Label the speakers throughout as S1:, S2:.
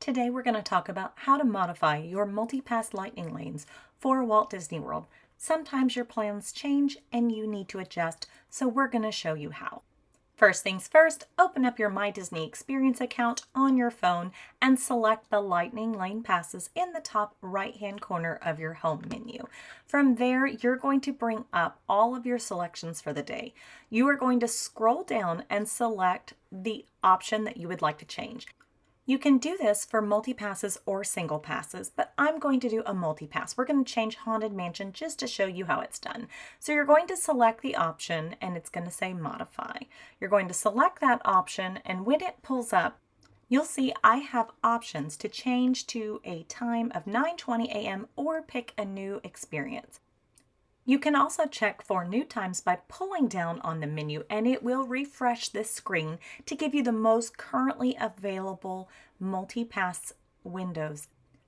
S1: Today we're going to talk about how to modify your MultiPass Lightning Lanes for Walt Disney World. Sometimes your plans change and you need to adjust, so we're going to show you how. First things first, open up your My Disney Experience account on your phone and select the Lightning Lane passes in the top right-hand corner of your home menu. From there, you're going to bring up all of your selections for the day. You are going to scroll down and select the option that you would like to change. You can do this for multi-passes or single passes, but I'm going to do a multi-pass. We're going to change Haunted Mansion just to show you how it's done. So you're going to select the option and it's going to say modify. You're going to select that option, and when it pulls up, you'll see I have options to change to a time of 9:20 a.m. or pick a new experience. You can also check for new times by pulling down on the menu, and it will refresh this screen to give you the most currently available multi-pass windows.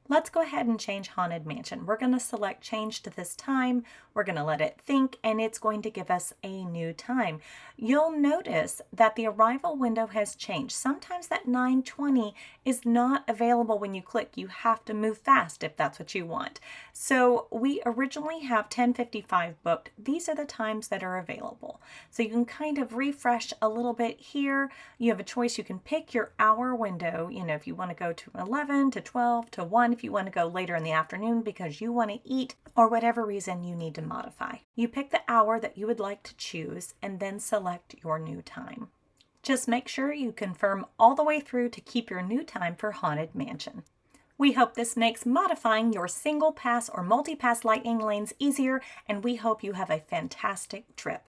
S1: Let's go ahead and change Haunted Mansion. We're going to select change to this time. We're going to let it think, and it's going to give us a new time. You'll notice that the arrival window has changed. Sometimes that 9:20 is not available when you click. You have to move fast if that's what you want. So we originally have 10:55 booked. These are the times that are available. So you can kind of refresh a little bit here. You have a choice. You can pick your hour window, if you want to go to 11 to 12 to 1, if you want to go later in the afternoon because you want to eat, or whatever reason you need to modify. You pick the hour that you would like to choose and then select your new time. Just make sure you confirm all the way through to keep your new time for Haunted Mansion. We hope this makes modifying your single pass or multi-pass lightning lanes easier, and we hope you have a fantastic trip.